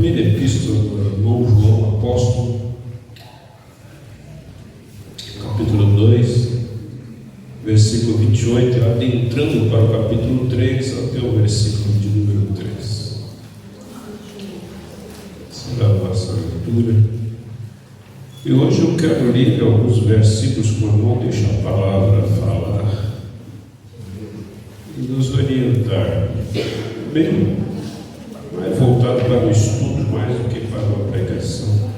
primeira epístola do irmão João Apóstolo, capítulo 2, versículo 28, adentrando para o capítulo 3 até o versículo de número 3. Será a nossa leitura. E hoje eu quero ler alguns versículos que o irmão deixa a palavra falar e nos orientar. Bem, mais voltado para o estudo mais do que para a pregação.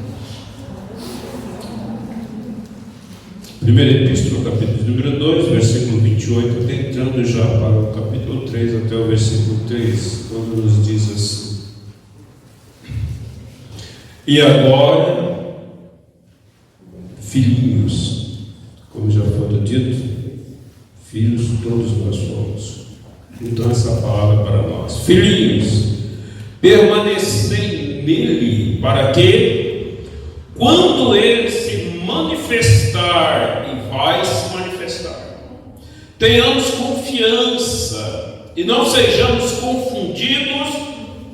Primeira epístola, capítulo número 2, versículo 28, adentrando já para o capítulo 3 até o versículo 3, quando nos diz assim: e agora, filhinhos, como já foi dito, filhos todos nós somos. Então essa palavra para nós: filhinhos, permanecei nele, para que, quando ele se manifestar, e vai se manifestar, tenhamos confiança e não sejamos confundidos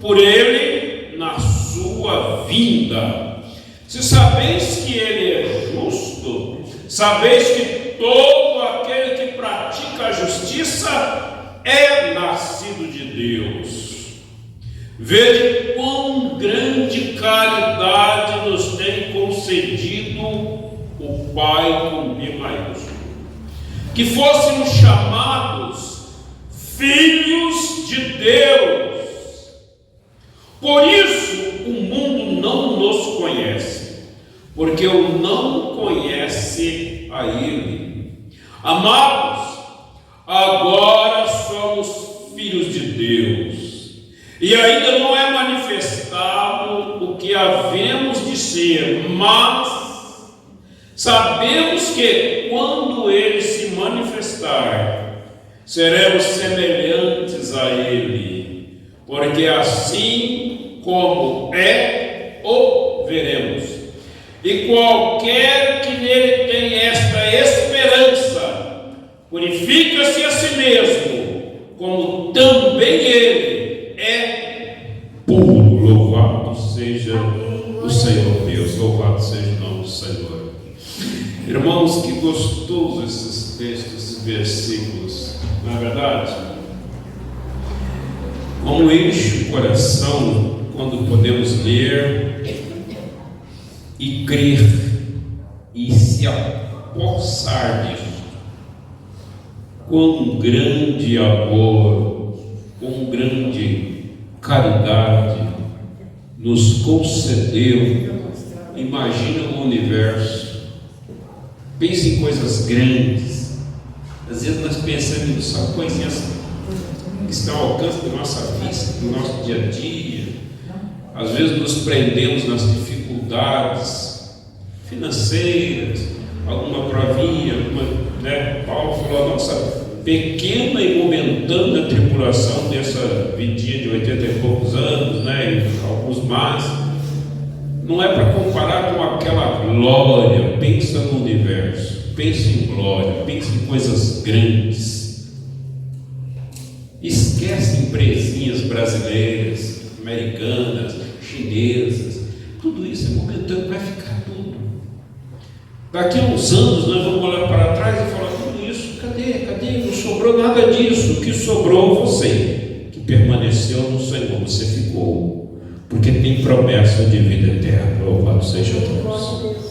por ele na sua vinda. Se sabeis que ele é justo, sabeis que todo aquele que pratica a justiça é nascido de Deus. Vede quão grande caridade nos tem concedido o Pai com B maiúsculo, que fôssemos chamados filhos de Deus. Por isso o mundo não nos conhece, porque o não conhece a Ele. Amados, agora somos filhos de Deus, e ainda não é manifestado o que havemos de ser, mas sabemos que quando ele se manifestar, seremos semelhantes a ele, porque assim como é, o veremos. E qualquer que nele tem esta esperança, purifica-se a si mesmo, como também ele é puro. Louvado seja o Senhor Deus, louvado seja o nome do Senhor. Irmãos, que gostoso esses textos, esses versículos, não é verdade? Como enche o coração quando podemos ler e crer e se apossar disso. Quão grande amor, quão grande caridade nos concedeu. Imagina o universo. Pense em coisas grandes. Às vezes nós pensamos em só coisinhas que estão ao alcance da nossa vista, do nosso dia a dia. Às vezes nos prendemos nas dificuldades financeiras, alguma provinha, Paulo falou, a nossa pequena e momentânea tribulação dessa vidinha de 80 e poucos anos, e alguns mais, não é para comparar com aquela glória. Pensa no universo, pensa em glória, pensa em coisas grandes. Esquece empresinhas brasileiras, americanas, chinesas. Tudo isso é momentâneo, vai ficar tudo. Daqui a uns anos nós vamos olhar para trás e falar: tudo isso, cadê? Não sobrou nada disso. O que sobrou? Você, que permaneceu no Senhor, você ficou, porque tem promessa de vida eterna. Louvado seja Deus.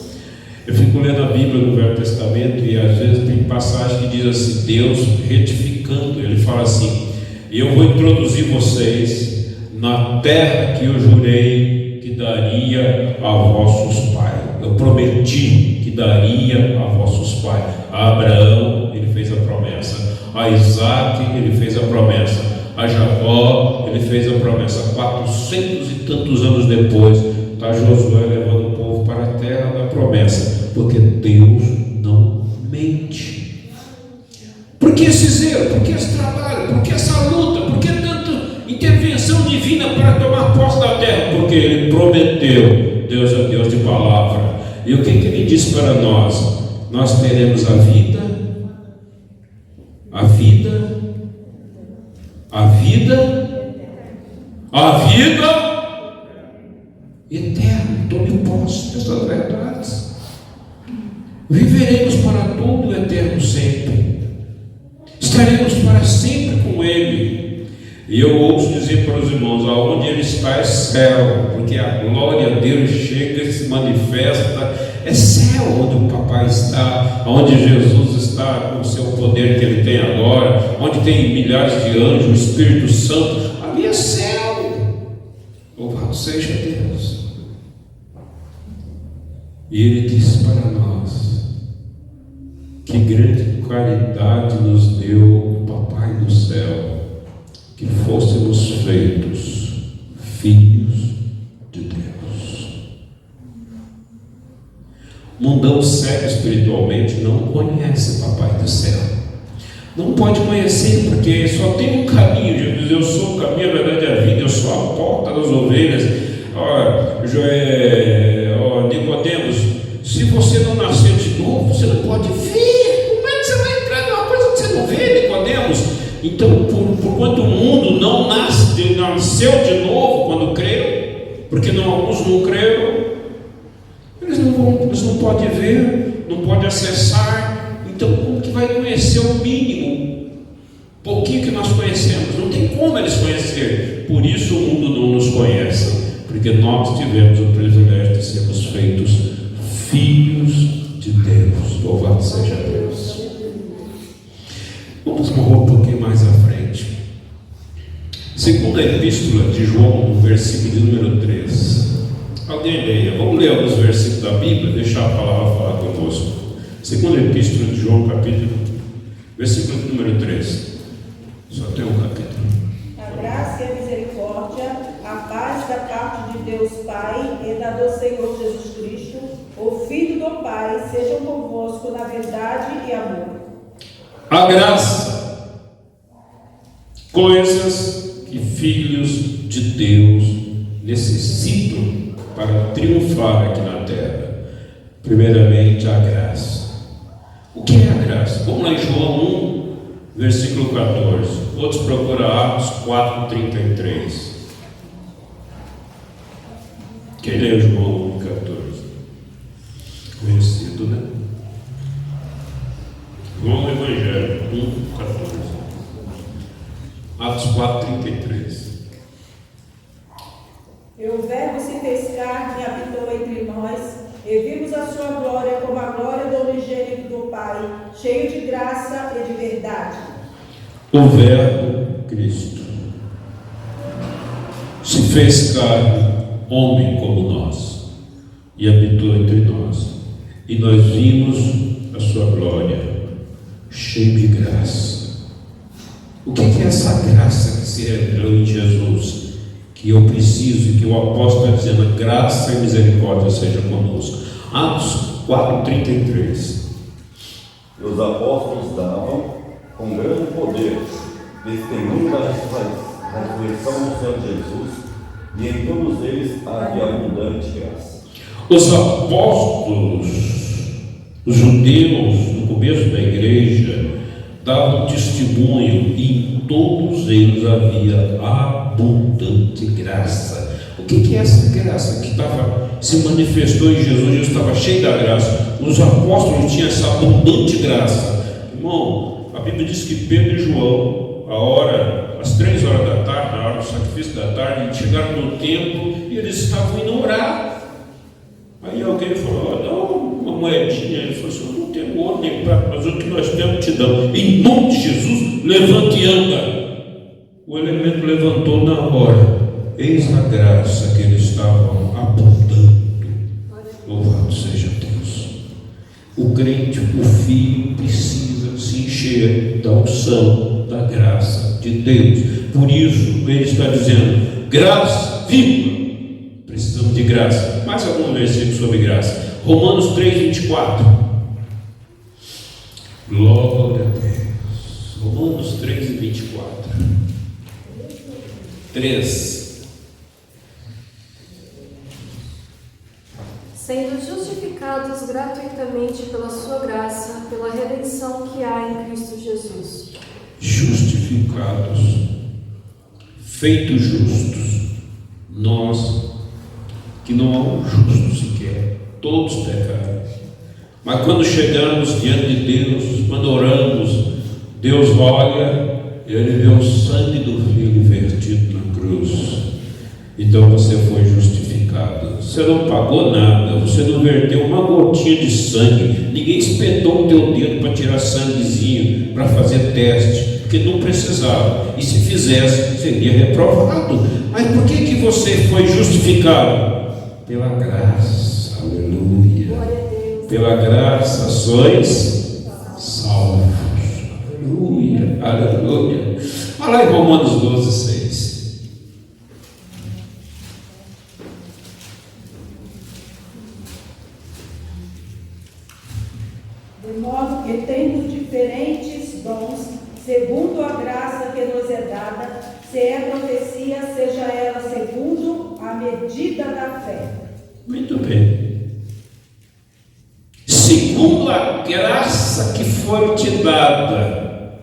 Eu fico lendo a Bíblia no Velho Testamento e às vezes tem passagem que diz assim, Deus retificando, ele fala assim: eu vou introduzir vocês na terra que eu jurei que daria a vossos pais. Eu prometi que daria a vossos pais. A Abraão ele fez a promessa, a Isaac ele fez a promessa, a Jacó ele fez a promessa. 400 e tantos anos depois está Josué levando o povo para a terra da promessa, porque Deus não mente. Por que esse zelo? Por que esse trabalho? Por que essa luta? Por que tanta intervenção divina para tomar posse da terra? Porque ele prometeu. Deus é Deus de palavra. E o que ele diz para nós? Nós teremos a vida, a vida, a vida, a vida nós essas verdades. Viveremos para todo o eterno sempre. Estaremos para sempre com Ele. E eu ouço dizer para os irmãos, aonde Ele está é céu, porque a glória de Deus chega e se manifesta. É céu onde o papai está, onde Jesus está com o seu poder que Ele tem agora, onde tem milhares de anjos, o Espírito Santo, ali é céu. Louvado seja Deus. E Ele disse para nós, que grande caridade nos deu o papai do céu, que fôssemos feitos filhos de Deus. O mundão cego espiritualmente não conhece o papai do céu. Não pode conhecer, porque só tem um caminho. Jesus diz, eu sou o caminho, a verdade e a vida, eu sou a porta das ovelhas. Nicodemos, se você não nascer de novo, você não pode ver. Como é que você vai entrar numa coisa que você não vê, Nicodemos? Então, por quanto o mundo não nasceu de novo quando creu, porque alguns não creram, eles não podem ver, não podem acessar. Então, como que vai conhecer o mínimo? Pouquinho que nós conhecemos, não tem como eles conhecer. Por isso o mundo não nos conhece, porque nós tivemos o privilégio de sermos feitos filhos de Deus. Louvado seja Deus. Vamos um pouquinho mais à frente. Segunda epístola de João, no versículo de número 3. Alguém leia. Vamos ler alguns versículos da Bíblia, deixar a palavra falar conosco. Segunda epístola de João, capítulo, versículo de número 3. Só tem um capítulo. A graça e a misericórdia, a paz da parte de Deus Pai e da do Senhor Jesus Cristo, o Filho do Pai, sejam convosco na verdade e amor. A graça, coisas que filhos de Deus necessitam para triunfar aqui na terra. Primeiramente, a graça. O que é a graça? Vamos lá em João 1, versículo 14. Outros procuram Atos 4:33. Quem lê João 1, 14? Conhecido, né? João Evangelho 1, 14. Atos 4:33. E o Verbo se fez carne e habitou entre nós, e vimos a sua glória como a glória do unigênito do Pai, cheio de graça e de verdade. O Verbo Cristo se fez carne, homem como nós, e habitou entre nós, e nós vimos a sua glória, cheio de graça. O que é essa graça que se revelou em Jesus? Que eu preciso, e que o apóstolo está dizendo, graça e misericórdia seja conosco. Atos 4:33. E os apóstolos davam com grande poder testemunho da ressurreição do Senhor Jesus, e em todos eles havia abundante graça. Os apóstolos, os judeus, no começo da igreja, davam testemunho, e em todos eles havia abundante graça. O que é essa graça que se manifestou em Jesus? Jesus estava cheio da graça. Os apóstolos tinham essa abundante graça. Irmão, a Bíblia diz que Pedro e João, às 3 horas da tarde, na hora do sacrifício da tarde, chegaram no templo e eles estavam indo orar. Aí alguém falou, dá uma moedinha. Ele falou assim, eu não tenho ouro nem prata, mas o que nós temos te damos. Em nome de Jesus, levante e anda. O elemento levantou na hora. Eis a graça que eles estavam abundando. Louvado seja Deus. O crente, o filho, precisa se encher da unção, da graça de Deus. Por isso ele está dizendo, graça, viva. Precisamos de graça. Mais algum versículo sobre graça? Romanos 3:24. Glória a Deus. Romanos 3:24. 3. Sendo justificados gratuitamente pela sua graça, pela redenção que há em Cristo Jesus. Justificados, feitos justos, nós que não há um justo sequer, todos pecaram. Mas quando chegamos diante de Deus, quando oramos, Deus olha e Ele vê o sangue do Filho vertido na cruz. Então você foi justificado. Você não pagou nada, você não verteu uma gotinha de sangue, ninguém espetou o teu dedo para tirar sanguezinho, para fazer teste, porque não precisava, e se fizesse, seria reprovado. Mas por que você foi justificado? Pela graça, aleluia. Pela graça sois salvos, aleluia, aleluia. Olha lá em Romanos 12, 6. De modo que temos diferentes dons, segundo a graça que nos é dada, se é profecia, seja ela segundo a medida da fé. Muito bem. Segundo a graça que foi te dada,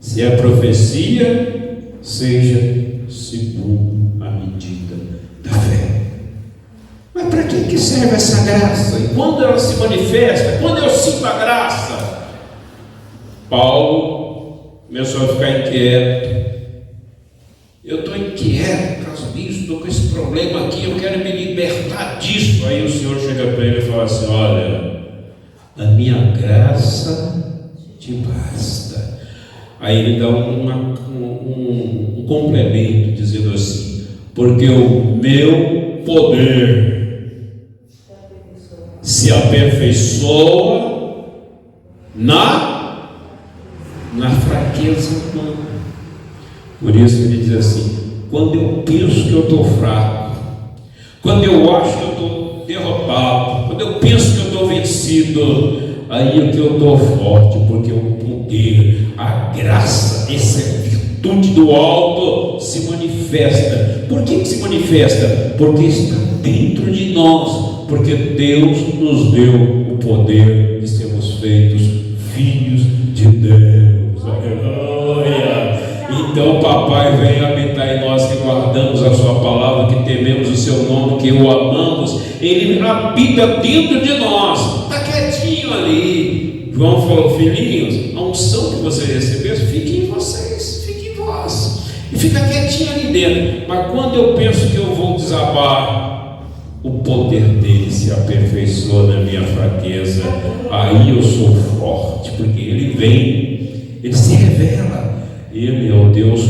se é profecia, seja segundo a medida da fé. Mas para que serve essa graça? E quando ela se manifesta? Quando eu sinto a graça? Paulo começou a ficar inquieto. Eu estou inquieto por causa disso, estou com esse problema aqui, eu quero me libertar disso. Aí o Senhor chega para ele e fala assim: olha, a minha graça te basta. Aí ele dá um complemento, dizendo assim: porque o meu poder se aperfeiçoa na fraqueza humana. Por isso ele diz assim: quando eu penso que eu estou fraco, quando eu acho que eu estou derrotado, quando eu penso que eu estou vencido, aí é que eu estou forte, porque o poder, a graça, essa virtude do alto se manifesta. Por que se manifesta? Porque está dentro de nós, porque Deus nos deu o poder de sermos feitos filhos de Deus. Aleluia! Então papai vem habitar em nós que guardamos a sua palavra, que tememos o seu nome, que o amamos. Ele habita dentro de nós, está quietinho ali. João falou: filhinhos, a unção que vocês receberam fique em vocês, fique em vós, e fica quietinho ali dentro. Mas quando eu penso que eu vou desabar, o poder dele se aperfeiçoa na minha fraqueza. Aí eu sou forte, porque ele vem, ele se revela. Ele é o Deus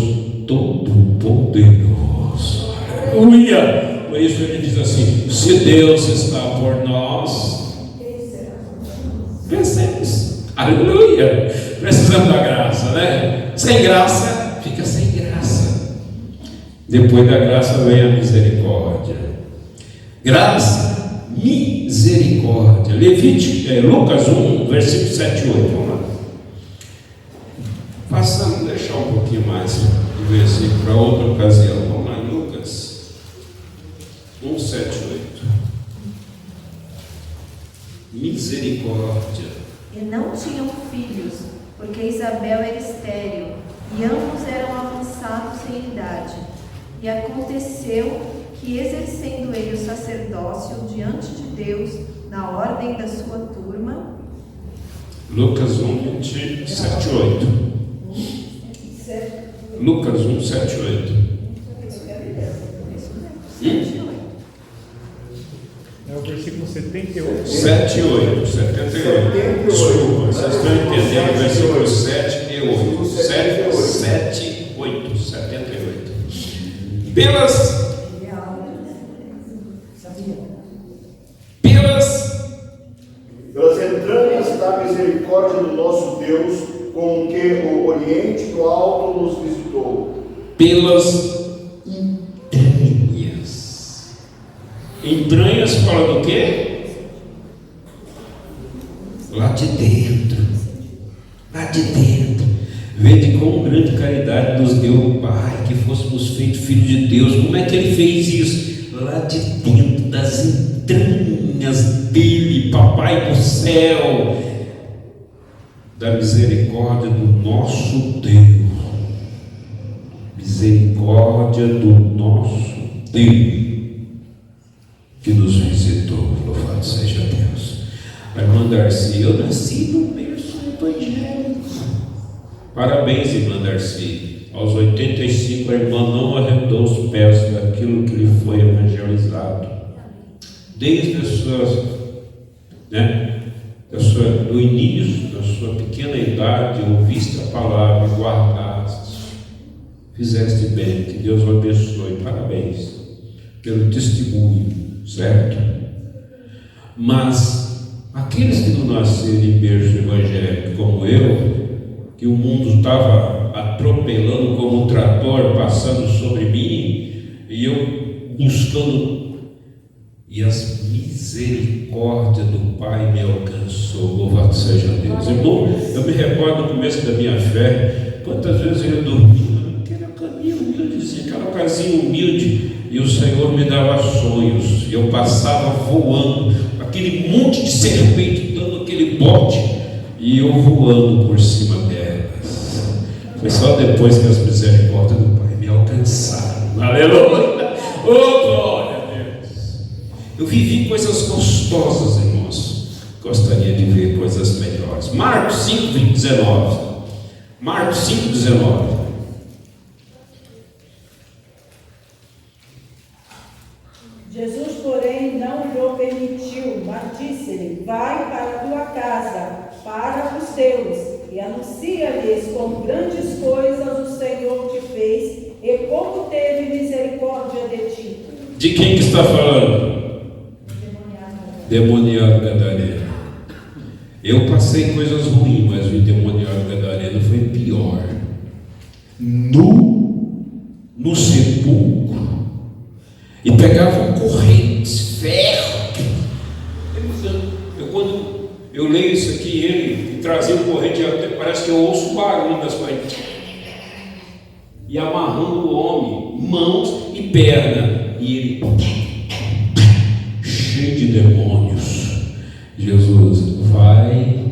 Todo-Poderoso. Aleluia! Por isso ele diz assim: se Deus está por nós, vencemos. Aleluia! Precisamos da graça, né? Sem graça, fica sem graça. Depois da graça vem a misericórdia. Graça, misericórdia. Lucas 1, versículo 7 e 8. Vamos lá. Passando, deixar um pouquinho mais de versículo para outra ocasião. Vamos lá em Lucas 1, 7 e 8. Misericórdia. E não tinham filhos, porque Isabel era estéril, e ambos eram avançados em idade. E aconteceu que, exercendo ele o sacerdócio diante de Deus, na ordem da sua turma. Lucas 1, 27 e 8. Lucas 1, 7 e 8. É o versículo 78. 7 e 8. 78. Desculpa, vocês estão entendendo o versículo 7 e 8. 7, 8. 78. Pelas entranhas da misericórdia do nosso Deus, com que o Oriente do Alto nos visitou. Pelas entranhas. Entranhas fala do quê? Lá de dentro. Lá de dentro. Vede com grande caridade nos deu o Pai, que fôssemos feitos filhos de Deus. Como é que Ele fez isso? Lá de dentro, das entranhas dele, Papai do céu, da misericórdia do nosso Deus. Misericórdia do nosso Deus. irmã Darcy, eu nasci no berço evangélico. Parabéns, irmã Darcy. Aos 85, a irmã não arredou os pés daquilo que lhe foi evangelizado. Desde do início da sua pequena idade, ouviste a palavra, guardaste, fizeste bem. Que Deus o abençoe. Parabéns pelo testemunho, certo? Mas aqueles que não nasceram em berço evangélico, como eu, que o mundo estava atropelando como um trator, passando sobre mim, e eu buscando, e as misericórdias do Pai me alcançou. Louvado seja Deus. Irmão, eu me recordo no começo da minha fé, quantas vezes eu ia dormir naquela caminho humilde, aquela casinha humilde, e o Senhor me dava sonhos, e eu passava voando, aquele monte de serpente dando aquele bote, e eu voando por cima delas. Foi só depois que as misericórdias do Pai me alcançaram. Aleluia! Oh, glória a Deus! Eu vivi coisas gostosas, irmãos. Gostaria de ver coisas melhores. Marcos 5:19. Marcos 5:19. Jesus, porém, não lhe permitiu, mas disse-lhe: vai para a tua casa, para os teus, e anuncia-lhes quão grandes coisas o Senhor te fez, e como teve misericórdia de ti. De quem que está falando? Demoniado gadareno. Eu passei coisas ruins, mas o endemoniado gadareno foi pior. No sepulcro, e pegavam correntes, ferro. Quando eu leio isso aqui, ele trazia corrente, até parece que eu ouço o barulho das correntes, e amarrando o homem, mãos e perna, e ele cheio de demônios. Jesus, vai,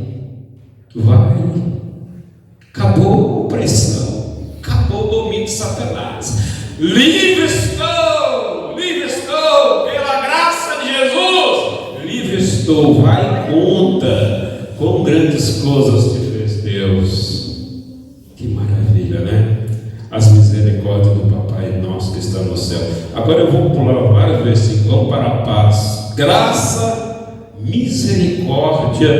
acabou a opressão, acabou o domínio de Satanás, livre estou, pela graça de Jesus, livre estou. Vai, conta quão grandes coisas te fez Deus. Que maravilha, né? As misericórdias do Papai nosso que está no céu. Agora eu vou pular vários versículos. Vamos para a paz. Graça, misericórdia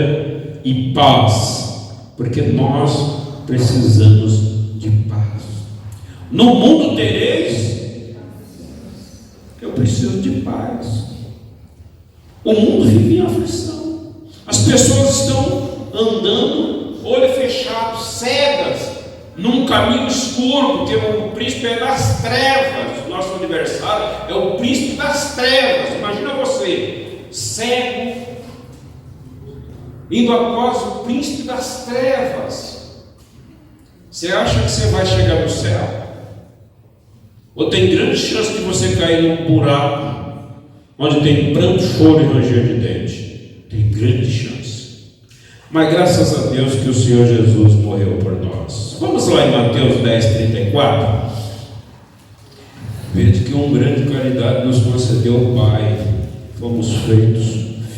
e paz, porque nós precisamos de paz. No mundo tereis, eu preciso de paz. O mundo vive em aflição. As pessoas estão andando, olho fechado, cegas, num caminho escuro, porque o príncipe é das trevas. Nosso aniversário é o príncipe das trevas. Imagina você, cego, indo após o príncipe das trevas. Você acha que você vai chegar no céu? Ou tem grande chance de você cair num buraco onde tem pranto, choro e ranger de dente? Tem grande chance. Mas graças a Deus que o Senhor Jesus morreu por nós. Vamos lá em Mateus 10:34. Veja que uma grande caridade nos concedeu o Pai. Fomos feitos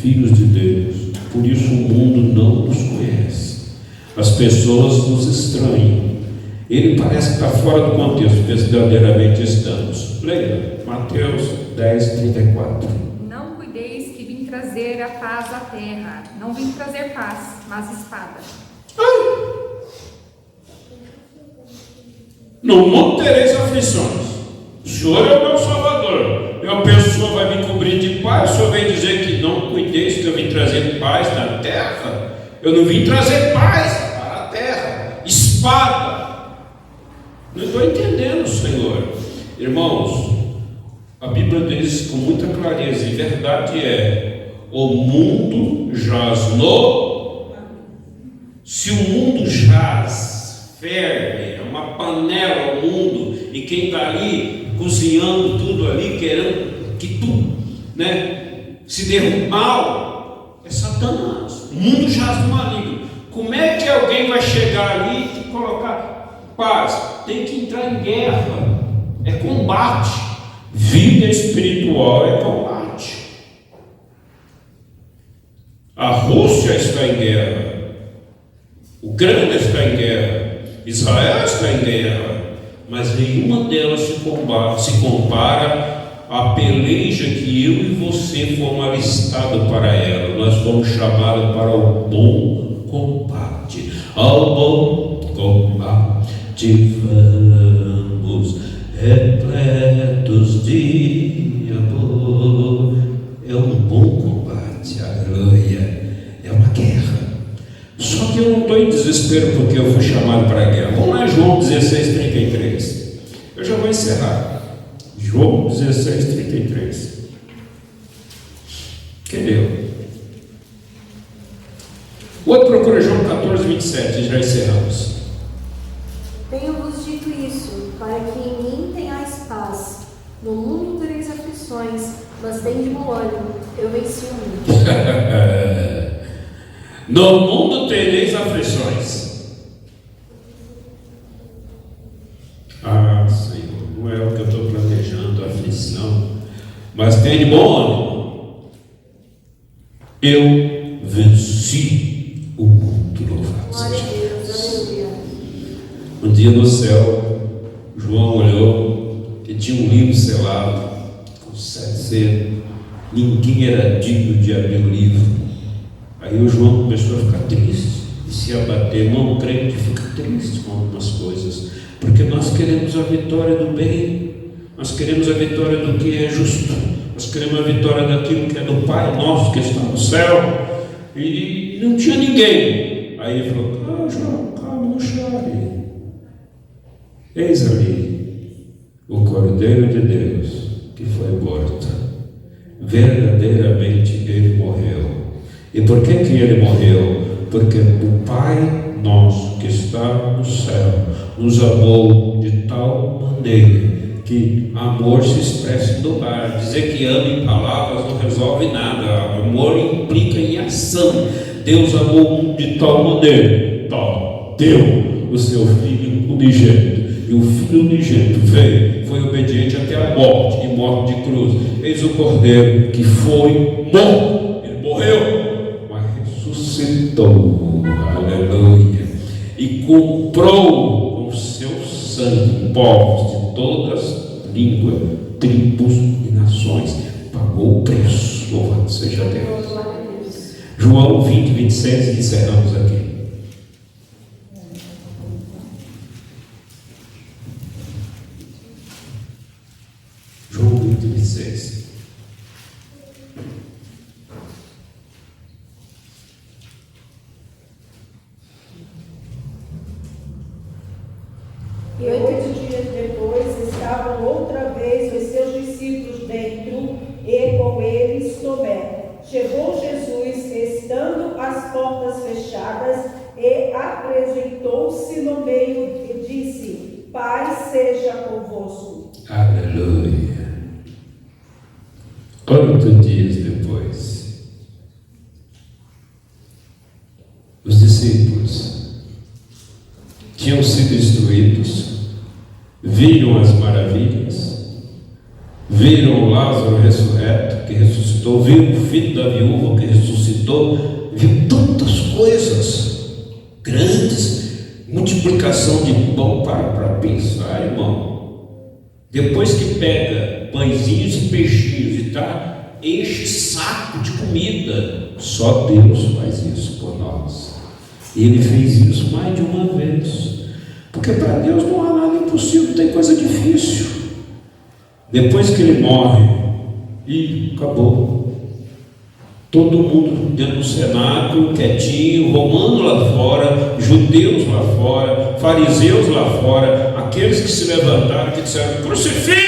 filhos de Deus. Por isso o mundo não nos conhece. As pessoas nos estranham. Ele parece que está fora do contexto, verdadeiramente estamos. Leia, Mateus 10:34. Não cuideis que vim trazer a paz à terra. Não vim trazer paz, mas espada. No mundo tereis aflições. O Senhor é o meu Salvador. E a pessoa vai me cobrir de paz. O Senhor vem dizer que não cuideis que eu vim trazer paz na terra. Eu não vim trazer paz para a terra. Espada. Não estou entendendo, Senhor. Irmãos, a Bíblia diz com muita clareza, e verdade é: o mundo jaz no. Se o mundo jaz, ferve, é uma panela o mundo, e quem está ali cozinhando tudo ali, querendo que tudo, se derrube mal, é Satanás. O mundo jaz no maligno. Como é que alguém vai chegar ali e colocar paz? Tem que entrar em guerra, é combate. Vida espiritual é combate. A Rússia está em guerra, Ucrânia está em guerra, Israel está em guerra, mas nenhuma delas se compara à peleja que eu e você fomos alistados para ela. Nós fomos chamados para o bom combate. Ao bom combate vamos, repletos de amor. É um bom combate, aleluia. É uma guerra. Só que eu não estou em desespero porque eu fui chamado para a guerra. Vamos lá, João 16:33. Eu já vou encerrar. João 16:33. Entendeu? O outro procura João 14:27. Já encerramos. Tenho-vos dito isso, para que em mim tenhais paz. No mundo tereis aflições, mas tende bom ânimo, eu venci o mundo. No mundo tereis aflições. Ah, Senhor, não é o que eu estou planejando, aflição, mas tem de bom ânimo. Eu venci o mundo, louvado Glória seja a Deus, aleluia. Um dia no céu, João olhou e tinha um livro selado com 7 selos. Ninguém era digno de abrir o livro. Aí o João começou a ficar triste e se abater. Irmão, o crente fica triste com algumas coisas, porque nós queremos a vitória do bem, nós queremos a vitória do que é justo, nós queremos a vitória daquilo que é do Pai nosso que está no céu. E não tinha ninguém. Aí ele falou: João, calma, não chore. Eis ali o Cordeiro de Deus que foi morto. Verdadeiramente ele morreu. E por que ele morreu? Porque o Pai nosso que está no céu nos amou de tal maneira que amor se expressa em doar. Dizer que ama em palavras não resolve nada. Amor implica em ação. Deus amou o mundo de tal maneira, deu o seu Filho unigênito. E o Filho unigênito veio, foi obediente até a morte, e morte de cruz. Eis o Cordeiro que foi morto. Ele morreu, mas ressuscitou. Aleluia. E comprou com seu sangue povos de todas línguas, tribos e nações. Pagou o preço. Louvado seja Deus. Glória a Deus. João 20:26, e encerramos aqui. João 20:26. E 8 dias depois estavam outra vez os seus discípulos dentro e com eles Tomé. Chegou Jesus, estando as portas fechadas, e apresentou-se no meio e disse: Paz seja convosco. Aleluia. 8 dias depois, os discípulos tinham sido instruídos, viram as maravilhas, viram Lázaro ressurreto, que ressuscitou, viram o filho da viúva, que ressuscitou, viram tantas coisas grandes, multiplicação de pão para pensar, irmão. Depois que pega pãezinhos e peixinhos e enche saco de comida, só Deus faz isso por nós. E Ele fez isso mais de uma vez, porque para Deus não há nada impossível, tem coisa difícil. Depois que Ele morre, e acabou. Todo mundo dentro do cenáculo, quietinho, romano lá fora, judeus lá fora, fariseus lá fora, aqueles que se levantaram, que disseram: crucificam,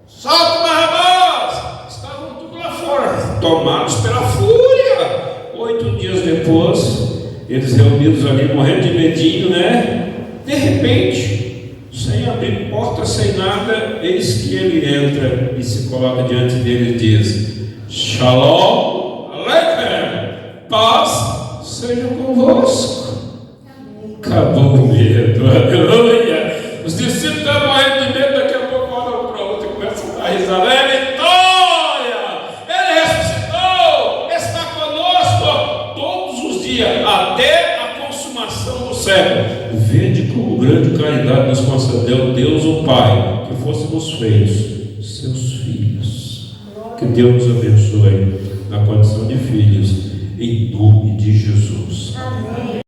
solta Barrabás, estavam tudo lá fora, tomados pela fúria. 8 dias depois, eles reunidos ali, morrendo de medinho, né? De repente, sem abrir porta, sem nada, eis que ele entra e se coloca diante dele e diz: Shalom Aleichem, paz seja convosco. Acabou o medo, aleluia. Os discípulos estão morrendo de medo, daqui a pouco olham para o outro e começam a dar risada. É vitória! Ele ressuscitou, está conosco. até a consumação do século. Vede como grande caridade nos concedeu Deus o Pai, que fôssemos feitos seus filhos. Que Deus nos abençoe na condição de filhos, em nome de Jesus. Amém.